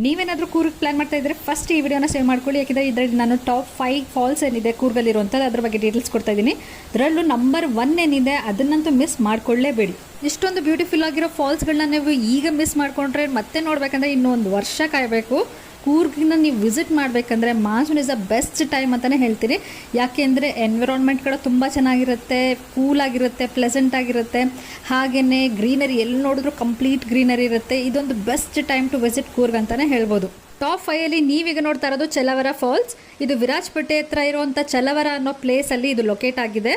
ನೀವೇನಾದರೂ ಕೂರ್ಗ್ ಪ್ಲಾನ್ ಮಾಡ್ತಾ ಇದ್ರೆ ಫಸ್ಟ್ ಈ ವಿಡಿಯೋನ ಸೇವ್ ಮಾಡ್ಕೊಳ್ಳಿ. ಯಾಕೆಂದರೆ ಇದರಲ್ಲಿ ನಾನು ಟಾಪ್ 5 ಫಾಲ್ಸ್ ಏನಿದೆ ಕೂರ್ಗಲ್ಲಿರುವಂಥದ್ದು ಅದ್ರ ಬಗ್ಗೆ ಡೀಟೇಲ್ಸ್ ಕೊಡ್ತಾ ಇದ್ದೀನಿ. ಅದರಲ್ಲೂ ನಂಬರ್ 1 ಏನಿದೆ ಅದನ್ನಂತೂ ಮಿಸ್ ಮಾಡ್ಕೊಳ್ಳೇಬೇಡಿ. ಇಷ್ಟೊಂದು ಬ್ಯೂಟಿಫುಲ್ ಆಗಿರೋ ಫಾಲ್ಸ್ಗಳನ್ನ ನೀವು ಈಗ ಮಿಸ್ ಮಾಡ್ಕೊಂಡ್ರೆ ಮತ್ತೆ ನೋಡಬೇಕಂದ್ರೆ ಇನ್ನೊಂದು ವರ್ಷ ಕಾಯಬೇಕು. ಕೂರ್ಗಿನ ನೀವು ವಿಸಿಟ್ ಮಾಡಬೇಕಂದ್ರೆ monsoon is the best time ಅಂತಲೇ ಹೇಳ್ತೀನಿ. ಯಾಕೆಂದರೆ ಎನ್ವಿರಾನ್ಮೆಂಟ್ ಕೂಡ ತುಂಬ ಚೆನ್ನಾಗಿರುತ್ತೆ, ಕೂಲಾಗಿರುತ್ತೆ, ಪ್ಲೆಸೆಂಟ್ ಆಗಿರುತ್ತೆ. ಹಾಗೆಯೇ ಗ್ರೀನರಿ ಎಲ್ಲಿ ನೋಡಿದ್ರು ಕಂಪ್ಲೀಟ್ ಗ್ರೀನರಿ ಇರುತ್ತೆ. ಇದೊಂದು best time to visit Coorg ಅಂತಲೇ ಹೇಳ್ಬೋದು. ಟಾಪ್ 5 ನೀವೀಗ ನೋಡ್ತಾ ಇರೋದು ಚಲವರ ಫಾಲ್ಸ್. ಇದು ವಿರಾಜಪೇಟೆ ಹತ್ರ ಇರುವಂಥ ಚಲವರ ಅನ್ನೋ ಪ್ಲೇಸಲ್ಲಿ ಇದು ಲೊಕೇಟ್ ಆಗಿದೆ.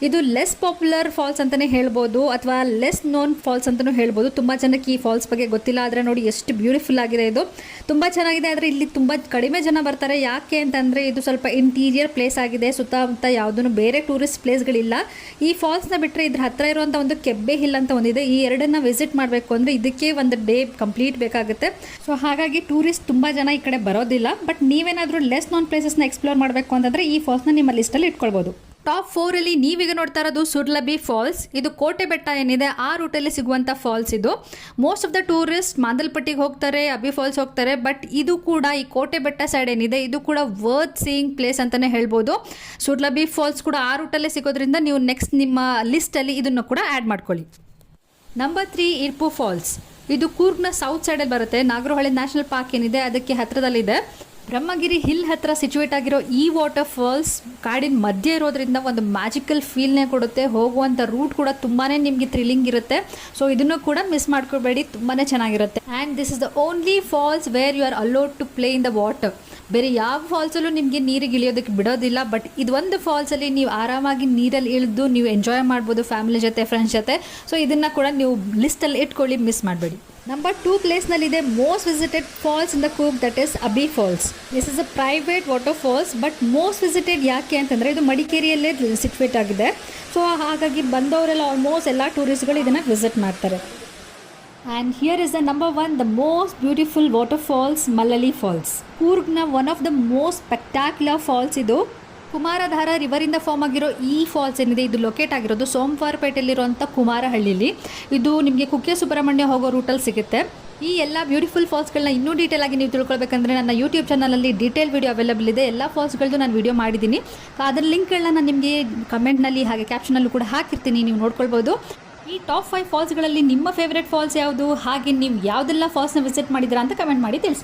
ಇದು ಲೆಸ್ ಪಾಪ್ಯುಲರ್ ಫಾಲ್ಸ್ ಅಂತಲೇ ಹೇಳ್ಬೋದು, ಅಥವಾ ಲೆಸ್ ನೋನ್ ಫಾಲ್ಸ್ ಅಂತಲೂ ಹೇಳ್ಬೋದು. ತುಂಬ ಜನಕ್ಕೆ ಈ ಫಾಲ್ಸ್ ಬಗ್ಗೆ ಗೊತ್ತಿಲ್ಲ. ಆದರೆ ನೋಡಿ ಎಷ್ಟು ಬ್ಯೂಟಿಫುಲ್ ಆಗಿದೆ, ಇದು ತುಂಬ ಚೆನ್ನಾಗಿದೆ. ಆದರೆ ಇಲ್ಲಿ ತುಂಬ ಕಡಿಮೆ ಜನ ಬರ್ತಾರೆ. ಯಾಕೆ ಅಂತಂದರೆ ಇದು ಸ್ವಲ್ಪ ಇಂಟೀರಿಯರ್ ಪ್ಲೇಸ್ ಆಗಿದೆ. ಸುತ್ತಮುತ್ತ ಯಾವುದೂ ಬೇರೆ ಟೂರಿಸ್ಟ್ ಪ್ಲೇಸ್ಗಳಿಲ್ಲ. ಈ ಫಾಲ್ಸ್ನ ಬಿಟ್ಟರೆ ಇದ್ರ ಹತ್ರ ಇರುವಂಥ ಒಂದು ಕೆಬ್ಬೆ ಹಿಲ್ ಅಂತ ಒಂದಿದೆ. ಈ ಎರಡನ್ನ ವಿಸಿಟ್ ಮಾಡಬೇಕು ಅಂದರೆ ಇದಕ್ಕೆ ಒಂದು ಡೇ ಕಂಪ್ಲೀಟ್ ಬೇಕಾಗುತ್ತೆ. ಸೊ ಹಾಗಾಗಿ ಟೂರಿಸ್ಟ್ ತುಂಬ ಜನ ಈ ಕಡೆ ಬರೋದಿಲ್ಲ. ಬಟ್ ನೀವೇನಾದರೂ ಲೆಸ್ ನೋನ್ ಪ್ಲೇಸಸ್ನ ಎಕ್ಸ್ಪ್ಲೋರ್ ಮಾಡಬೇಕು ಅಂತಂದರೆ ಈ ಫಾಲ್ಸ್ನ ನಿಮ್ಮ ಲಿಸ್ಟಲ್ಲಿ ಇಟ್ಕೊಳ್ಬೋದು. ಟಾಪ್ 4 ನೀವೀಗ ನೋಡ್ತಾ ಇರೋದು ಸುರ್ಲಬಿ ಫಾಲ್ಸ್. ಇದು ಕೋಟೆ ಬೆಟ್ಟ ಏನಿದೆ ಆ ರೂಟಲ್ಲಿ ಸಿಗುವಂಥ ಫಾಲ್ಸ್. ಇದು ಮೋಸ್ಟ್ ಆಫ್ ದ ಟೂರಿಸ್ಟ್ ಮಾದಲ್ಪಟ್ಟಿಗೆ ಹೋಗ್ತಾರೆ, ಅಬಿ ಫಾಲ್ಸ್ ಹೋಗ್ತಾರೆ. ಬಟ್ ಇದು ಕೂಡ ಈ ಕೋಟೆ ಬೆಟ್ಟ ಸೈಡ್ ಏನಿದೆ ಇದು ಕೂಡ ವರ್ತ್ ಸೀಯಿಂಗ್ ಪ್ಲೇಸ್ ಅಂತಲೇ ಹೇಳ್ಬೋದು. ಸುರ್ಲಬಿ ಫಾಲ್ಸ್ ಕೂಡ ಆ ರೂಟಲ್ಲೇ ಸಿಗೋದ್ರಿಂದ ನೀವು ನೆಕ್ಸ್ಟ್ ನಿಮ್ಮ ಲಿಸ್ಟಲ್ಲಿ ಇದನ್ನು ಕೂಡ ಆ್ಯಡ್ ಮಾಡ್ಕೊಳ್ಳಿ. Number 3 Irpu falls. ಇದು ಕೂರ್ಗ್ನ ಸೌತ್ ಸೈಡಲ್ಲಿ ಬರುತ್ತೆ. ನಾಗರಹೊಳೆ ನ್ಯಾಷನಲ್ ಪಾರ್ಕ್ ಏನಿದೆ ಅದಕ್ಕೆ ಹತ್ತಿರದಲ್ಲಿದೆ. ಬ್ರಹ್ಮಗಿರಿ ಹಿಲ್ ಹತ್ರ ಸಿಚುವೇಟ್ ಆಗಿರೋ ಈ ವಾಟರ್ ಫಾಲ್ಸ್ ಕಾಡಿನ ಮಧ್ಯೆ ಇರೋದ್ರಿಂದ ಒಂದು ಮ್ಯಾಜಿಕಲ್ ಫೀಲ್ನೇ ಕೊಡುತ್ತೆ. ಹೋಗುವಂಥ ರೂಟ್ ಕೂಡ ತುಂಬಾ ನಿಮಗೆ ಥ್ರಿಲ್ಲಿಂಗ್ ಇರುತ್ತೆ. ಸೊ ಇದನ್ನು ಕೂಡ ಮಿಸ್ ಮಾಡ್ಕೊಬೇಡಿ, ತುಂಬಾ ಚೆನ್ನಾಗಿರುತ್ತೆ. And this is the only falls where you are allowed to play in the water. ಬೇರೆ ಯಾವ ಫಾಲ್ಸಲ್ಲೂ ನಿಮಗೆ ನೀರಿಗೆ ಇಳಿಯೋದಕ್ಕೆ ಬಿಡೋದಿಲ್ಲ. ಬಟ್ ಇದೊಂದು ಫಾಲ್ಸಲ್ಲಿ ನೀವು ಆರಾಮಾಗಿ ನೀರಲ್ಲಿ ಇಳಿದು ನೀವು ಎಂಜಾಯ್ ಮಾಡ್ಬೋದು ಫ್ಯಾಮಿಲಿ ಜೊತೆ, ಫ್ರೆಂಡ್ಸ್ ಜೊತೆ. ಸೊ ಇದನ್ನು ಕೂಡ ನೀವು ಲಿಸ್ಟಲ್ಲಿ ಇಟ್ಕೊಳ್ಳಿ, ಮಿಸ್ ಮಾಡಬೇಡಿ. ನಂಬರ್ 2 ಪ್ಲೇಸ್ನಲ್ಲಿದೆ most visited falls in the Coorg, that is Abbey falls. This is a private water falls. But most visited ಯಾಕೆ ಅಂತಂದರೆ ಇದು ಮಡಿಕೇರಿಯಲ್ಲೇ ಸಿಟ್ವೇಟ್ ಆಗಿದೆ. ಸೊ ಹಾಗಾಗಿ ಬಂದವರೆಲ್ಲ ಆಲ್ಮೋಸ್ಟ್ ಎಲ್ಲ ಟೂರಿಸ್ಟ್ಗಳು ಇದನ್ನು ವಿಸಿಟ್ ಮಾಡ್ತಾರೆ. And here is the number 1 the most beautiful water falls, Mallalli falls. ಕೂರ್ಗ್ನ one of the most spectacular falls ಇದು. ಕುಮಾರಧಾರ ರಿವರಿಂದ ಫಾರ್ಮ್ ಆಗಿರೋ ಈ ಫಾಲ್ಸ್ ಏನಿದೆ ಇದು ಲೊಕೇಟ್ ಆಗಿರೋದು ಸೋಮವಾರಪೇಟೆಯಲ್ಲಿರುವಂಥ ಕುಮಾರಹಳ್ಳಿಲಿ. ಇದು ನಿಮಗೆ ಕುಕ್ಕೆ ಸುಬ್ರಹ್ಮಣ್ಯ ಹೋಗೋ ರೂಟಲ್ಲಿ ಸಿಗುತ್ತೆ. ಈ ಎಲ್ಲ ಬ್ಯೂಟಿಫುಲ್ ಫಾಲ್ಸ್ಗಳನ್ನ ಇನ್ನೂ ಡೀಟೇಲ್ ಆಗಿ ನೀವು ತಿಳ್ಕೊಳ್ಬೇಕಂದ್ರೆ ನನ್ನ ಯೂಟ್ಯೂಬ್ ಚಾನಲಲ್ಲಿ ಡೀಟೇಲ್ ವಿಡಿಯೋ ಅವೈಲೇಬಲ್ ಇದೆ. ಎಲ್ಲ ಫಾಲ್ಸ್ಗಳದ್ದು ನಾನು ವಿಡಿಯೋ ಮಾಡಿದ್ದೀನಿ. ಅದರ ಲಿಂಕ್ಗಳನ್ನ ನಾನು ನಿಮಗೆ ಕಮೆಂಟ್ನಲ್ಲಿ ಹಾಗೆ ಕ್ಯಾಪ್ಷನಲ್ಲೂ ಕೂಡ ಹಾಕಿರ್ತೀನಿ, ನೀವು ನೋಡ್ಕೊಳ್ಬೋದು. ಈ ಟಾಪ್ 5 ಫಾಲ್ಸ್ಗಳಲ್ಲಿ ನಿಮ್ಮ ಫೇವ್ರೆಟ್ ಫಾಲ್ಸ್ ಯಾವುದು, ಹಾಗೆ ನೀವು ಯಾವುದೆಲ್ಲ ಫಾಲ್ಸ್ನ ವಿಸಿಟ್ ಮಾಡಿದ್ದೀರಾ ಅಂತ ಕಮೆಂಟ್ ಮಾಡಿ ತಿಳಿಸಿ.